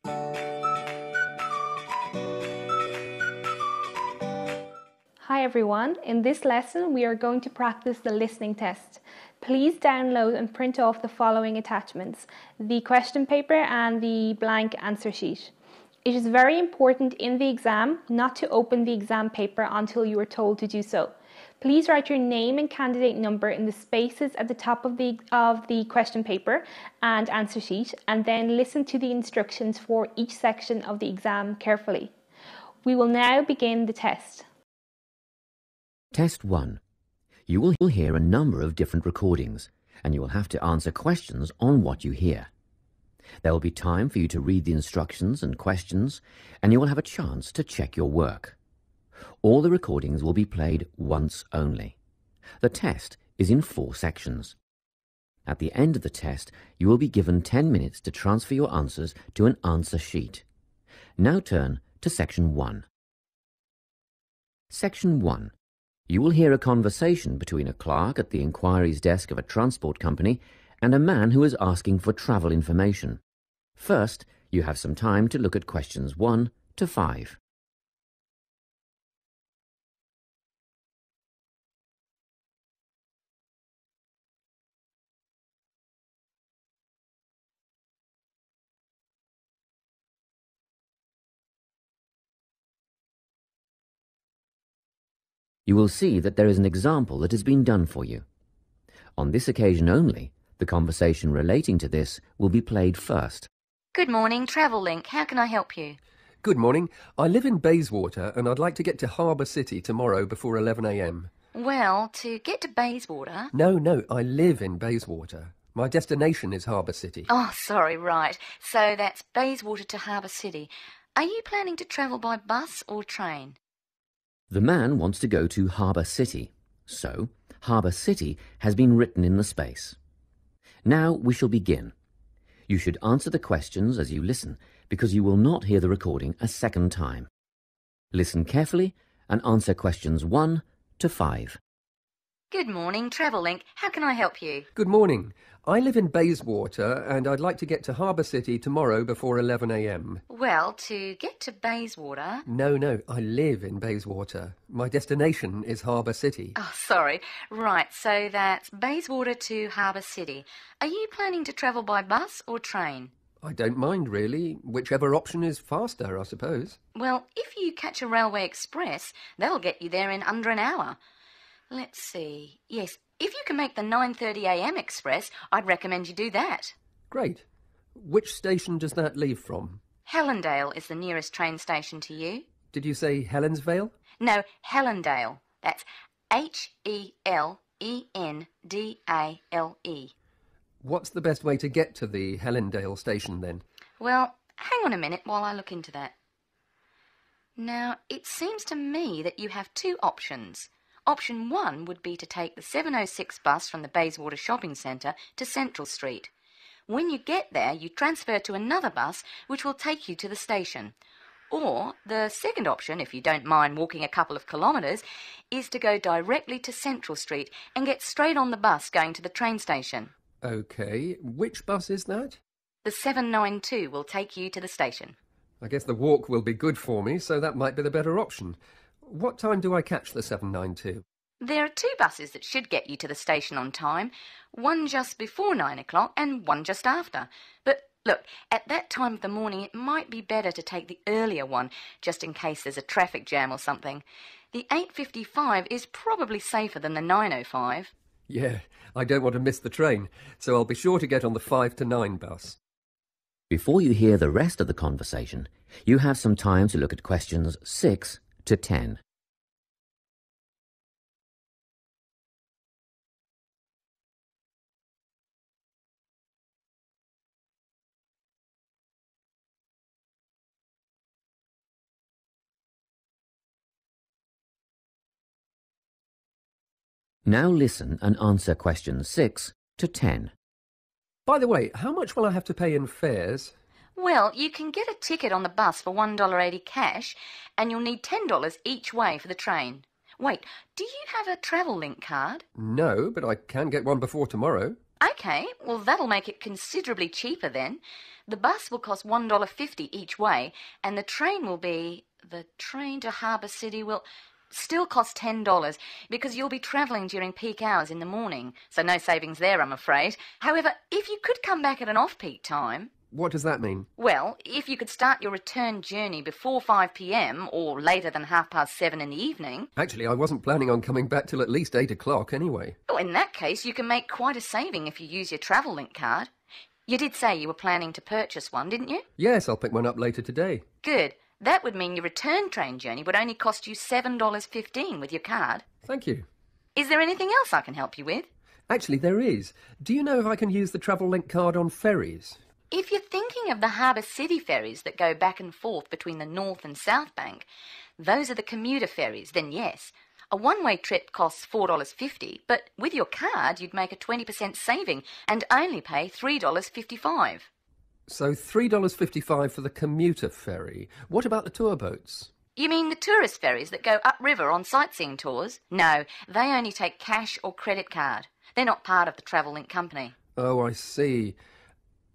Hi everyone, in this lesson we are going to practice the listening test. Please download and print off the following attachments: the question paper and the blank answer sheet. It is very important in the exam not to open the exam paper until you are told to do so. Please write your name and candidate number in the spaces at the top of the question paper and answer sheet, and then listen to the instructions for each section of the exam carefully. We will now begin the test. Test 1. You will hear a number of different recordings, and you will have to answer questions on what you hear. There will be time for you to read the instructions and questions, and you will have a chance to check your work. All the recordings will be played once only. The test is in 4 sections. At the end of the test, you will be given 10 minutes to transfer your answers to an answer sheet. Now turn to Section 1. Section 1. You will hear a conversation between a clerk at the inquiries desk of a transport company and a man who is asking for travel information. First, you have some time to look at questions 1 to 5. You will see that there is an example that has been done for you. On this occasion only, the conversation relating to this will be played first. Good morning, Travellink. How can I help you? Good morning. I live in Bayswater and I'd like to get to Harbour City tomorrow before 11 a.m. Well, to get to Bayswater... No, I live in Bayswater. My destination is Harbour City. Oh, sorry, right. So that's Bayswater to Harbour City. Are you planning to travel by bus or train? The man wants to go to Harbour City, so Harbour City has been written in the space. Now we shall begin. You should answer the questions as you listen, because you will not hear the recording a second time. Listen carefully and answer questions 1 to 5. Good morning, Travellink. How can I help you? Good morning. I live in Bayswater and I'd like to get to Harbour City tomorrow before 11 a.m. Well, to get to Bayswater... No, I live in Bayswater. My destination is Harbour City. Oh, sorry. Right, so that's Bayswater to Harbour City. Are you planning to travel by bus or train? I don't mind, really. Whichever option is faster, I suppose. Well, if you catch a railway express, that'll get you there in under an hour. Let's see. Yes, if you can make the 9:30 a.m. express, I'd recommend you do that. Great. Which station does that leave from? Hellendale is the nearest train station to you. Did you say Helensvale? No, Hellendale. That's Helendale. What's the best way to get to the Hellendale station, then? Well, hang on a minute while I look into that. Now, it seems to me that you have 2 options. Option 1 would be to take the 7:06 bus from the Bayswater Shopping Centre to Central Street. When you get there, you transfer to another bus which will take you to the station. Or the second option, if you don't mind walking a couple of kilometres, is to go directly to Central Street and get straight on the bus going to the train station. OK, which bus is that? The 792 will take you to the station. I guess the walk will be good for me, so that might be the better option. What time do I catch the 792? There are 2 buses that should get you to the station on time, one just before 9 o'clock and one just after. But look, at that time of the morning it might be better to take the earlier one, just in case there's a traffic jam or something. The 8:55 is probably safer than the 9:05. Yeah, I don't want to miss the train, so I'll be sure to get on the 5 to 9 bus. Before you hear the rest of the conversation, you have some time to look at questions 6 to 10. Now listen and answer questions 6 to 10. By the way, how much will I have to pay in fares? Well, you can get a ticket on the bus for $1.80 cash, and you'll need $10 each way for the train. Wait, do you have a Travellink card? No, but I can get one before tomorrow. OK, well, that'll make it considerably cheaper then. The bus will cost $1.50 each way, and the train to Harbour City will still cost $10 because you'll be travelling during peak hours in the morning, so no savings there, I'm afraid. However, if you could come back at an off-peak time... What does that mean? Well, if you could start your return journey before 5 p.m. or later than 7:30 in the evening... Actually, I wasn't planning on coming back till at least 8 o'clock anyway. Oh, in that case, you can make quite a saving if you use your Travel-Link card. You did say you were planning to purchase one, didn't you? Yes, I'll pick one up later today. Good. That would mean your return train journey would only cost you $7.15 with your card. Thank you. Is there anything else I can help you with? Actually, there is. Do you know if I can use the Travel-Link card on ferries? If you're thinking of the Harbour City ferries that go back and forth between the North and South Bank, those are the commuter ferries, then yes. A one-way trip costs $4.50, but with your card you'd make a 20% saving and only pay $3.55. So $3.55 for the commuter ferry. What about the tour boats? You mean the tourist ferries that go upriver on sightseeing tours? No, they only take cash or credit card. They're not part of the Travel-Link company. Oh, I see.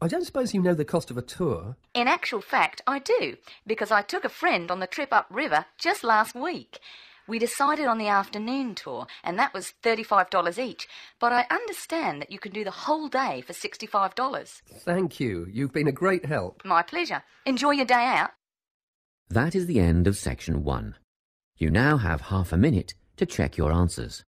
I don't suppose you know the cost of a tour? In actual fact, I do, because I took a friend on the trip upriver just last week. We decided on the afternoon tour, and that was $35 each, but I understand that you can do the whole day for $65. Thank you. You've been a great help. My pleasure. Enjoy your day out. That is the end of section 1. You now have half a minute to check your answers.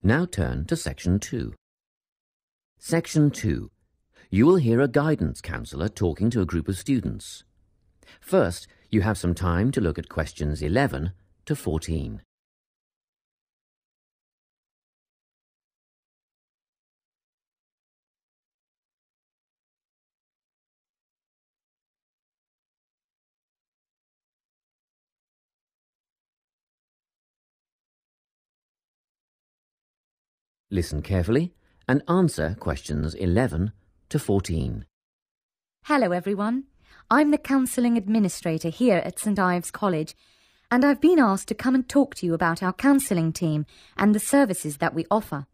Now turn to Section 2. Section 2. You will hear a guidance counsellor talking to a group of students. First, you have some time to look at questions 11 to 14. Listen carefully and answer questions 11 to 14. Hello everyone. I'm the Counselling Administrator here at St Ives College, and I've been asked to come and talk to you about our counselling team and the services that we offer.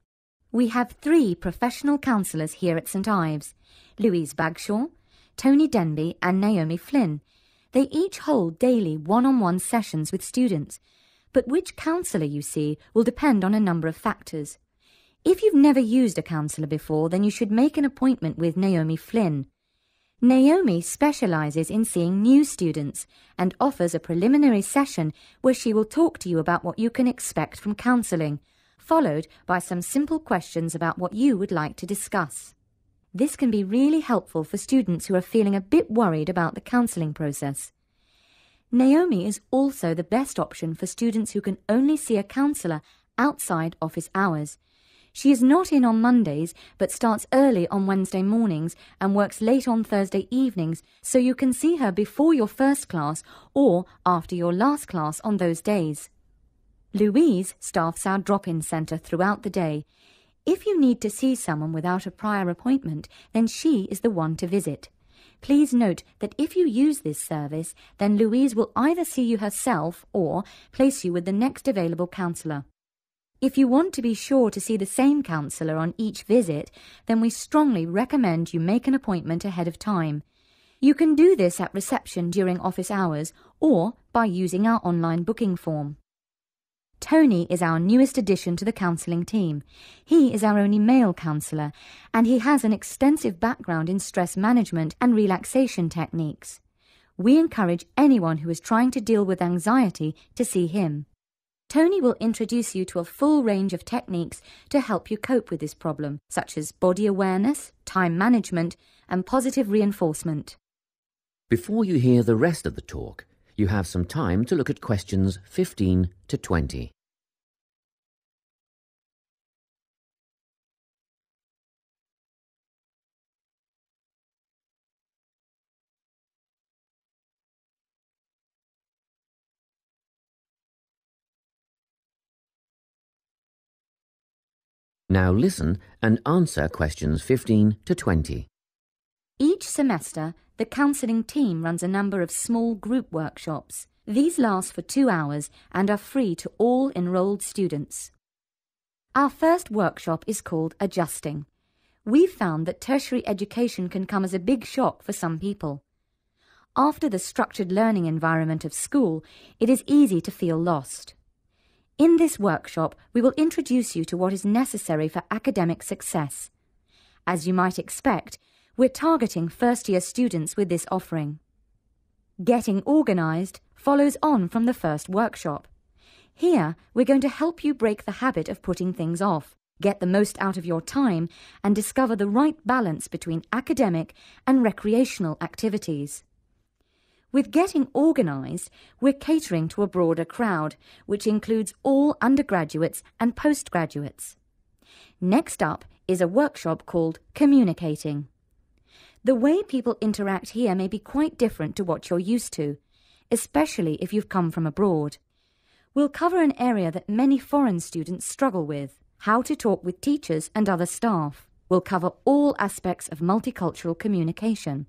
We have 3 professional counsellors here at St Ives, Louise Bagshaw, Tony Denby and Naomi Flynn. They each hold daily one-on-one sessions with students, but which counsellor you see will depend on a number of factors. If you've never used a counsellor before, then you should make an appointment with Naomi Flynn. Naomi specialises in seeing new students and offers a preliminary session where she will talk to you about what you can expect from counselling, followed by some simple questions about what you would like to discuss. This can be really helpful for students who are feeling a bit worried about the counselling process. Naomi is also the best option for students who can only see a counsellor outside office hours. She is not in on Mondays, but starts early on Wednesday mornings and works late on Thursday evenings, so you can see her before your first class or after your last class on those days. Louise staffs our drop-in centre throughout the day. If you need to see someone without a prior appointment, then she is the one to visit. Please note that if you use this service, then Louise will either see you herself or place you with the next available counsellor. If you want to be sure to see the same counsellor on each visit, then we strongly recommend you make an appointment ahead of time. You can do this at reception during office hours or by using our online booking form. Tony is our newest addition to the counselling team. He is our only male counsellor, and he has an extensive background in stress management and relaxation techniques. We encourage anyone who is trying to deal with anxiety to see him. Tony will introduce you to a full range of techniques to help you cope with this problem, such as body awareness, time management, and positive reinforcement. Before you hear the rest of the talk, you have some time to look at questions 15 to 20. Now listen and answer questions 15 to 20. Each semester, the counselling team runs a number of small group workshops. These last for 2 hours and are free to all enrolled students. Our first workshop is called Adjusting. We've found that tertiary education can come as a big shock for some people. After the structured learning environment of school, it is easy to feel lost. In this workshop, we will introduce you to what is necessary for academic success. As you might expect, we're targeting first-year students with this offering. Getting organised follows on from the first workshop. Here, we're going to help you break the habit of putting things off, get the most out of your time, and discover the right balance between academic and recreational activities. With Getting Organised, we're catering to a broader crowd, which includes all undergraduates and postgraduates. Next up is a workshop called Communicating. The way people interact here may be quite different to what you're used to, especially if you've come from abroad. We'll cover an area that many foreign students struggle with, how to talk with teachers and other staff. We'll cover all aspects of multicultural communication.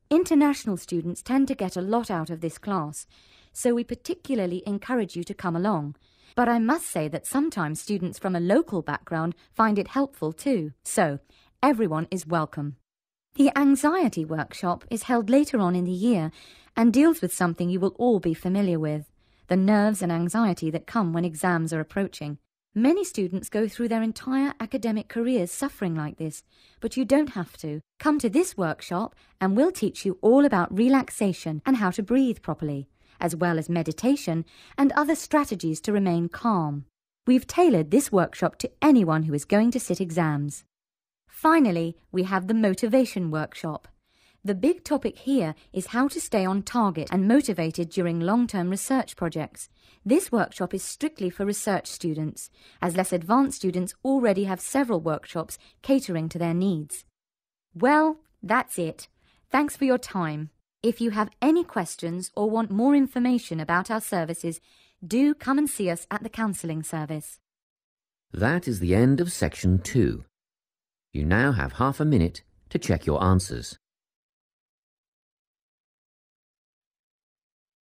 International students tend to get a lot out of this class, so we particularly encourage you to come along. But I must say that sometimes students from a local background find it helpful too, so everyone is welcome. The Anxiety Workshop is held later on in the year and deals with something you will all be familiar with, the nerves and anxiety that come when exams are approaching. Many students go through their entire academic careers suffering like this, but you don't have to. Come to this workshop and we'll teach you all about relaxation and how to breathe properly, as well as meditation and other strategies to remain calm. We've tailored this workshop to anyone who is going to sit exams. Finally, we have the Motivation Workshop. The big topic here is how to stay on target and motivated during long-term research projects. This workshop is strictly for research students, as less advanced students already have several workshops catering to their needs. Well, that's it. Thanks for your time. If you have any questions or want more information about our services, do come and see us at the counselling service. That is the end of section 2. You now have half a minute to check your answers.